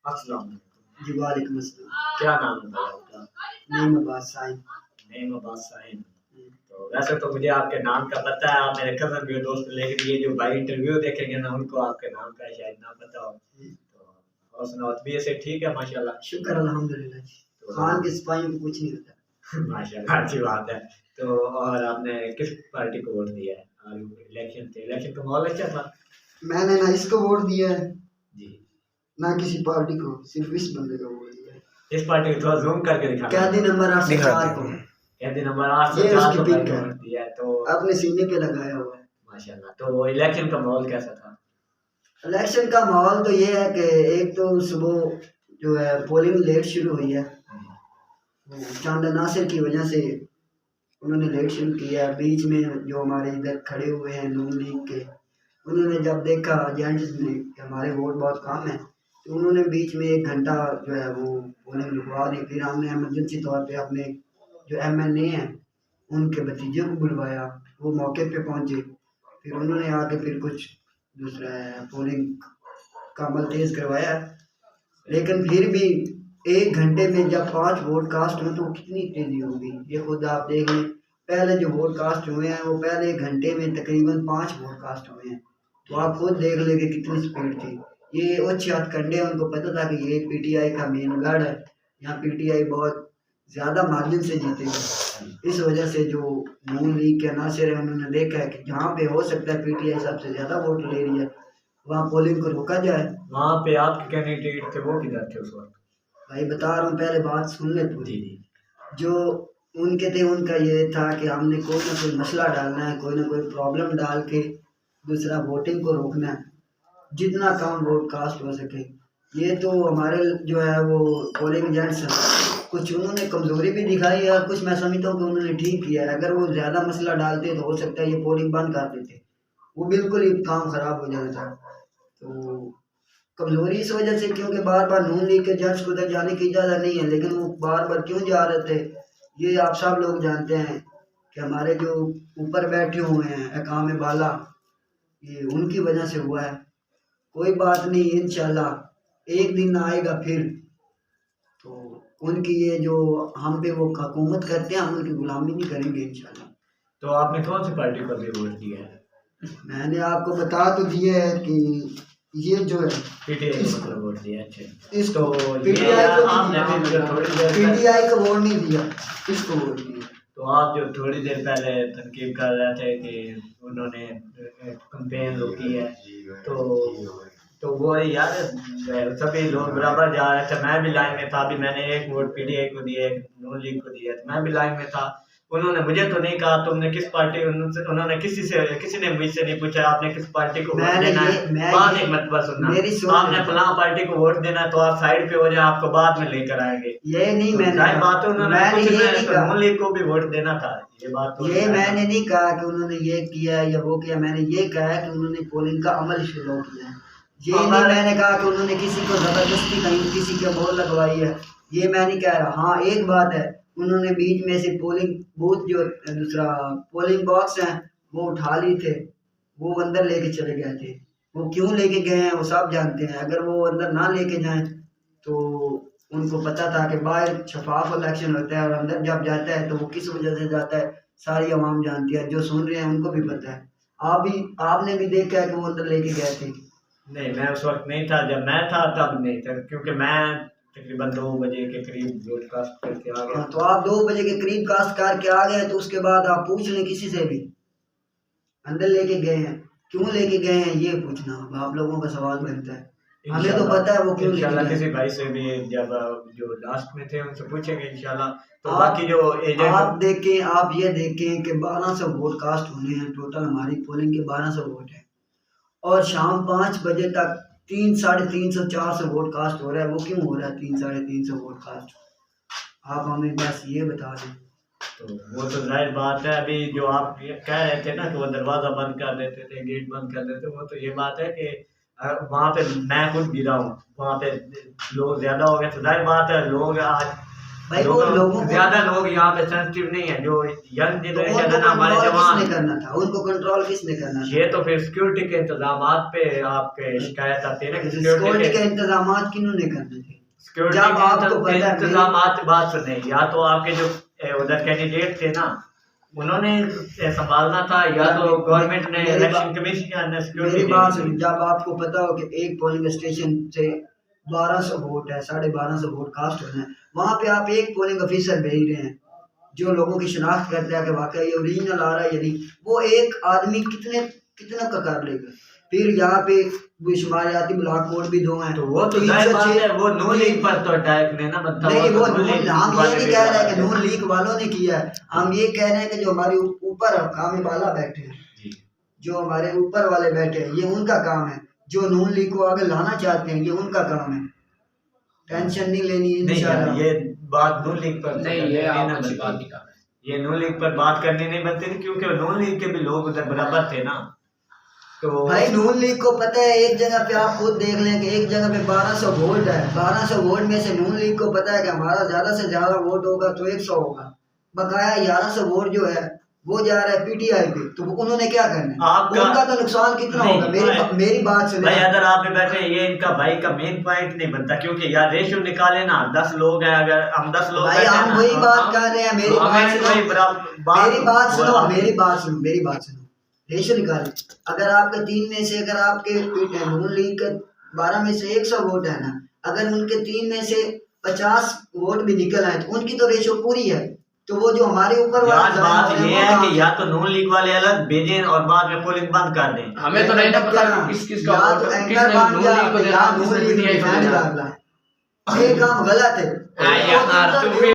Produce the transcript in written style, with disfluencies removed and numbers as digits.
अस्सलाम वालेकुम। जी वालेकुम अस्सलाम। क्या नाम है भाई आपका? नईम अब्बास साहिब। नईम अब्बास साहिब। तो वैसे तो मुझे आपके नाम का पता है, आप मेरे कज़न भी हो दोस्त, लेकिन ये जो भाई इंटरव्यू देखेंगे ना उनको आपके नाम का शायद ना पता हो। तो और सुनाओ, तबीयत से ठीक है माशाल्लाह? शुक्र अल्हम्दुलिल्लाह। तो खान के सिपाहियों को कुछ नहीं होता। माशाल्लाह अच्छी बात है। तो और आपने किस पार्टी को वोट दिया है? और इलेक्शन थे, इलेक्शन का माहौल अच्छा था? मैंने ना इसको वोट दिया है जी। ना किसी पार्टी को, सिर्फ इस बंदे को वोट दिया है। इस पार्टी को थोड़ा जूम करके दिखाना। कैदी नंबर 804 को। कैदी नंबर ये 804 उसकी को पिक है। वोट दिया है तो अपने सीने पे लगाया हुआ है। माशाल्लाह। तो इलेक्शन का माहौल कैसा था? इलेक्शन का माहौल तो ये है कि एक तो सुबह जो है पोलिंग लेट शुरू हुई है, चांदा नासिर की वजह से उन्होंने लेट शुरू किया है। बीच में जो हमारे इधर खड़े हुए हैं नून लीग के, उन्होंने जब देखा जेंट्स ने कि हमारे वोट बहुत कम है, तो उन्होंने बीच में 1 घंटा जो है वो पोलिंग रुकवा दी। फिर हमने एमरजेंसी तौर पे अपने जो MNA हैं उनके भतीजे को बुलवाया, वो मौके पे पहुंचे। फिर उन्होंने आके फिर कुछ दूसरा पोलिंग का अमल तेज करवाया। लेकिन फिर भी 1 घंटे में जब 5 वोट कास्ट हुए तो कितनी तेजी होगी, ये खुद आप देख लें। पहले जो वोट कास्ट हुए हैं वो पहले 1 घंटे में तकरीबन 5 वोट कास्ट हुए हैं, तो आप खुद देख लें कि कितनी स्पीड थी। ये उच्च हथकंडे, उनको पता था कि ये PTI का मेन गढ़ है, यहाँ PTI बहुत ज़्यादा मार्जिन से जीतेगी। इस वजह से जो नून लीग के नासिर है उन्होंने देखा है कि जहाँ पे हो सकता है PTI सबसे ज़्यादा वोट ले रही है, वहाँ पोलिंग को रोका जाए। वहाँ पे आपके कैंडिडेट थे वो किधर थे उस वक्त? भाई बता रहा हूँ, पहले बात सुन ले पूरी। जी। जो उनके थे उनका ये था कि हमने कोई ना कोई मसला डालना है, कोई ना कोई प्रॉब्लम डाल के दूसरा वोटिंग को रोकना है, जितना कम वोट कास्ट हो सके। ये तो हमारे जो है वो पोलिंग एजेंट्स हैं, कुछ उन्होंने कमज़ोरी भी दिखाई है और कुछ मैं समझता हूँ कि उन्होंने ठीक किया है। अगर वो ज़्यादा मसला डालते तो हो सकता है ये पोलिंग बंद कर देते, वो बिल्कुल ही काम ख़राब हो जाता था। तो कमजोरी इस वजह से क्योंकि बार बार नून लीग के जज को उधर जाने की इजाज़त नहीं है, लेकिन वो बार बार क्यों जा रहे थे ये आप सब लोग जानते हैं कि हमारे जो ऊपर बैठे हुए हैं अकाम बाला, ये उनकी वजह से हुआ है। कोई बात नहीं, इंशाल्लाह एक दिन आएगा फिर तो उनकी ये जो हम पे वो हुकूमत करते हैं, हम उनकी गुलामी नहीं करेंगे इंशाल्लाह। तो आपने कौन सी पार्टी को भी वोट दिया है? मैंने आपको बता तो दिया है कि ये जो है PTI को मतलब वोट दिया। अच्छा, इसको तो PTI को आपने भी जो थोड़ी देर PTI को वोट नहीं दिया, इसको वोट दिया। तो आप जो थोड़ी देर पहले तनकीद कर रहे थे कि उन्होंने कैंपेन रोकी है, तो वो यार सभी लोग बराबर जा रहे थे, मैं भी लाइन में था। अभी मैंने एक वोट PTI को दिया, एक नून लीग को दिया, मैं भी लाइन में था। उन्होंने मुझे तो नहीं कहा तुमने किस पार्टी, उन्होंने किसी ने मुझसे नहीं पूछा आपने किस पार्टी को वोट देना है। बात एक मतलब सुनना, आपने फलां पार्टी को वोट देना है तो आप साइड पे हो जाए, आपको बाद में लेकर आएंगे। ये नहीं तो मैंने बात है, उन्होंने कुछ नहीं कहा, नून लीग को भी वोट देना था। ये बात तो ये मैंने नहीं कहा कि उन्होंने ये किया या वो किया, मैंने ये कहा है कि उन्होंने पोलिंग का अमल शुरू किया है। ये नहीं मैंने कहा कि उन्होंने किसी को जबरदस्ती कहीं किसी के बोल लगवाई है, ये मैं नहीं कह रहा। हाँ एक बात है, उन्होंने बीच में से पोलिंग बूथ जो दूसरा पोलिंग बॉक्स है वो उठा ली थे, वो अंदर लेके चले गए थे। वो क्यों लेके गए हैं वो सब जानते हैं। अगर वो अंदर ना लेके जाएं तो उनको पता था कि बाहर शफाफ इलेक्शन होता है और अंदर जब जाता है तो वो किस वजह से जाता है, सारी आवाम जानती है, जो सुन रहे हैं उनको भी पता है। आपने भी देखा है कि वो अंदर लेके गए थे। नहीं, मैं उस वक्त नहीं था, जब मैं था तब नहीं था, क्योंकि मैं तकरीबन 2 बजे के करीब ब्रॉडकास्ट करके आ गया। तो आप 2 बजे के करीब कास्ट करके आ गए, तो उसके बाद आप पूछ लें किसी से भी अंदर लेके गए हैं, क्यों लेके गए हैं ये पूछना आप लोगों का सवाल बनता है। हमें तो पता है वो क्यों लेके गए। किसी भाई से भी जब जो लास्ट में थे उनसे पूछेंगे इंशाल्लाह। तो बाकी जो एजेंट आप ये देखें कि 1200 वोट कास्ट होने हैं टोटल, हमारी पोलिंग के 1200 वोट हैं और शाम 5 बजे तक 300, 350, 400 वोट कास्ट हो रहा है। वो क्यों हो रहा है 300, 350 वोट कास्ट? आप हमें बस ये बता दें। तो वो तो जाहिर बात है, अभी जो आप ये कह रहे थे ना कि वो दरवाज़ा बंद कर देते थे, गेट बंद कर देते, वो तो ये बात है कि वहाँ पे मैं खुद गिरा हूँ, वहाँ पे लोग ज़्यादा हो गए, तो जाहिर बात है लोग आज भाई वो लोगों को ज्यादा लोग यहाँ पे सेंसिटिव नहीं है, जो यंग तो जनरेशन उनको है ना, हमारे कंट्रोल जवान, किसने करना था, उनको कंट्रोल किसने करना था? ये तो फिर सिक्योरिटी के इंतजामात पे आपके शिकायत आती है ना कि सिक्योरिटी के इंतजाम किन्होंने करने थे? सिक्योरिटी जब आपको के पता है इंतजामात, बात सुने, या तो आपके जो उधर कैंडिडेट थे ना उन्होंने संभालना था, या तो गवर्नमेंट ने, इलेक्शन कमीशन ने मेरी सिक्योरिटी बात सुनिए, जब आपको पता हो कि एक पोलिंग स्टेशन से 1200 वोट है, 1250 वोट कास्ट होना है, वहाँ पे आप एक पोलिंग ऑफिसर भेज रहे हैं जो लोगों की शिनाख्त करता है कि वाकई ये ओरिजिनल आ रहा है या नहीं, वो एक आदमी कितना का कर लेगा? फिर यहाँ पे वो शुमारियाती ब्लॉक कोड भी 2 हैं, तो वो तो जाहिर बात है, वो नून लीग पर तो अटैक ने ना बनता, नहीं, वो तो हम ये नहीं कह रहे हैं कि नून लीग वालों ने किया है, हम ये कह रहे हैं कि जो हमारे ऊपर हकाम वाला बैठे हैं, जो हमारे ऊपर वाले बैठे हैं, ये उनका काम है, जो नून लीग को आगे लाना चाहते हैं ये उनका काम है, टेंशन नहीं लेनी इंशाल्लाह। ये बात नून लीग पर नहीं, ये आप अच्छी बात नहीं कर रहे। ये नून लीग पर बात करनी नहीं बनती थी, क्योंकि नून लीग के भी लोग उधर बराबर थे ना। तो भाई नून लीग को पता है, एक जगह पे आप खुद देख लें कि एक जगह पे 1200 वोट है, 1200 वोट में से नून लीग को पता है कि हमारा ज्यादा से ज्यादा वोट होगा तो 100 होगा, बकाया 1100 वोट जो है वो जा रहा है पीटीआई पे, तो उन्होंने क्या करना है? उनका तो नुकसान कितना होगा? मेरी बात सुनिए भाई, अगर आप बैठे, ये इनका भाई का मेन पॉइंट नहीं बनता, क्योंकि यार रेशियो निकाले ना, 10 लोग हैं, अगर हम 10 लोग भाई हम वही बात कर रहे हैं, मेरी बात सुनो, रेशियो निकाले, अगर आपके 3 में से, अगर आपके नून लीग के 12 में से 100 वोट है ना, अगर उनके 3 में से 50 वोट भी निकल आए तो उनकी तो रेशियो पूरी है, तो वो जो हमारे ऊपर बात ये है कि या तो नून लीग वाले अलग भेजें और बाद में पोलिंग बंद कर दें। हमें तो नहीं ना पता किस का या तो एंकर बन जा या नून लीग में डालना, ये काम गलत है।